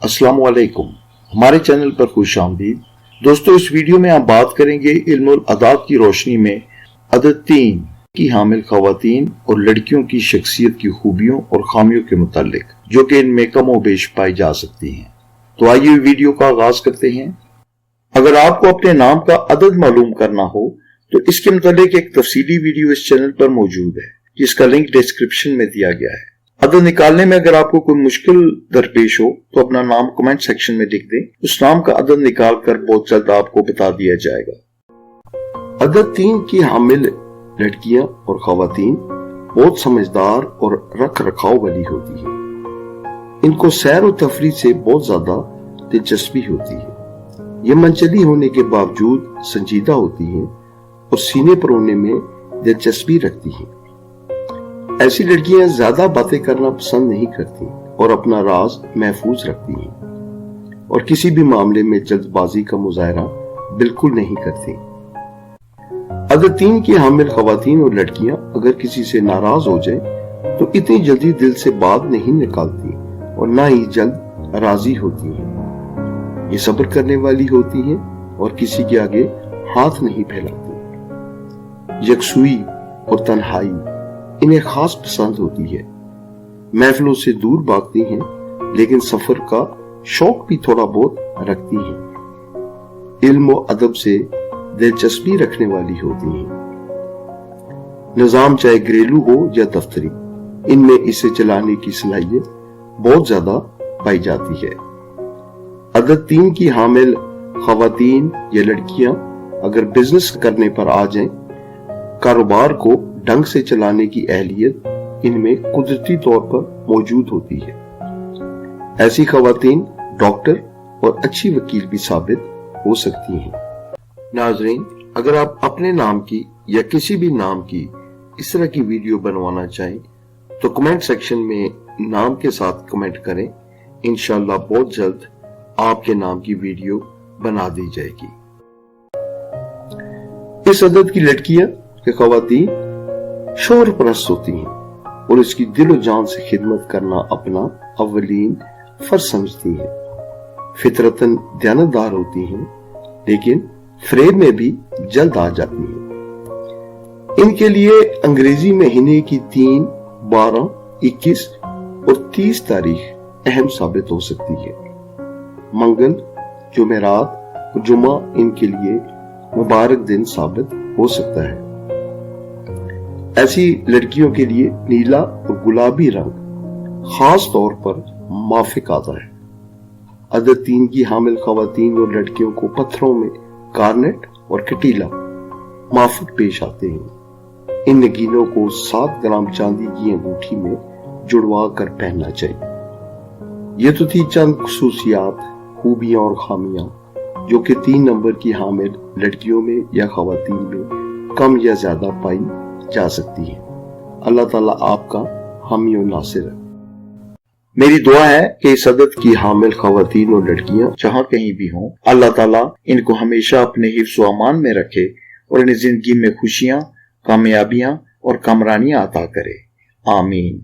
अस्सलाम वालेकुम। हमारे चैनल पर खुश आमदीद। दोस्तों, इस वीडियो में हम बात करेंगे इल्मुल अदात की रोशनी में अदद 3 की हामिल खवातीन और लड़कियों की शख्सियत की खूबियों और खामियों के मुतालिक, जो कि इनमें कम व बेश पाई जा सकती हैं। तो आइए वीडियो का आगाज करते हैं। अगर आपको अपने नाम का अदद मालूम करना हो तो इसके मुतालिक एक तफसीली वीडियो इस चैनल पर मौजूद है, जिसका लिंक डिस्क्रिप्शन में दिया गया है। अदद निकालने में अगर आपको कोई मुश्किल दरपेश हो तो अपना नाम कमेंट सेक्शन में लिख दें। उस नाम का अदद निकाल कर बहुत जल्द आपको बता दिया जाएगा। अदद 3 की हामिल लड़कियां और खवातीन बहुत समझदार और रख रखाव वाली होती है। इनको सैर और तफरीह से बहुत ज्यादा दिलचस्पी होती है। ये मनचली होने के बावजूद संजीदा होती हैं और सीने पर होने में दिलचस्पी रखती हैं। ऐसी लड़कियां ज्यादा बातें करना पसंद नहीं करती और अपना राज महफूज रखती हैं और किसी भी मामले में जल्दबाजी का मुजाहरा बिल्कुल नहीं करती। अदद 3 की हामिल खवातीन और लड़कियां अगर किसी से नाराज हो जाए तो इतनी जल्दी दिल से बात नहीं निकालती और ना ही जल्द राजी होती हैं। ये सब्र करने वाली होती हैं और किसी के आगे हाथ नहीं फैलाती। यकसुई और तन्हाई इन्हें खास पसंद होती है। महफिलों से दूर भागती हैं, लेकिन सफर का शौक भी थोड़ा बहुत रखती हैं। इल्म और अदब से दिलचस्पी रखने वाली होती हैं। निजाम चाहे घरेलू हो या दफ्तरी, इनमें इसे चलाने की सलाहियत बहुत ज्यादा पाई जाती है। अदद 3 की हामिल खवातीन या लड़कियां अगर बिजनेस करने पर आ जाएं, कारोबार को ढंग से चलाने की अहलियत इनमें कुदरती तौर पर मौजूद होती है। ऐसी खवातीन डॉक्टर और अच्छी वकील भी साबित हो सकती हैं। नाज़रीन, अगर आप अपने नाम की या किसी भी नाम की इस तरह की वीडियो बनवाना चाहें तो कमेंट सेक्शन में नाम के साथ कमेंट करें। इंशाअल्लाह बहुत जल्द आपके नाम की वीडियो बना दी जाएगी। इस अदद की लड़कियां के खवातीन शोहर परस्त होती हैं और इसकी दिलो जान से खिदमत करना अपना अव्वलीन फर्ज समझती हैं। फितरतन दयानतदार होती हैं, लेकिन फ्रेब में भी जल्द आ जाती हैं। इनके लिए अंग्रेजी महीने की 3, 12, 21 और 30 तारीख अहम साबित हो सकती है। मंगल, जुमेरात और जुमा इनके लिए मुबारक दिन साबित हो सकता है। ऐसी लड़कियों के लिए नीला और गुलाबी रंग खास तौर पर माफिक आता है। अदद 3 की हामिल खवातीन और लड़कियों को पत्थरों में गार्नेट और कटीला माफिक पेश आते हैं। इन नगीनों को 7 ग्राम चांदी की अंगूठी में जुड़वा कर पहनना चाहिए। ये तो थी चंद खुसूसियात, खूबियां और खामियां जो कि 3 नंबर की हामिल लड़कियों में या खवातीन में कम या ज्यादा पाई जा सकती है। अल्लाह ताला आपका हामी और नासिर है। मेरी दुआ है कि इस अदद की हामिल खवातीन और लड़कियां जहां कहीं भी हों, अल्लाह ताला इनको हमेशा अपने हिफ्ज़ व अमान में रखे और इन्हें जिंदगी में खुशियां, कामयाबियां और कामरानियां अता करे। आमीन।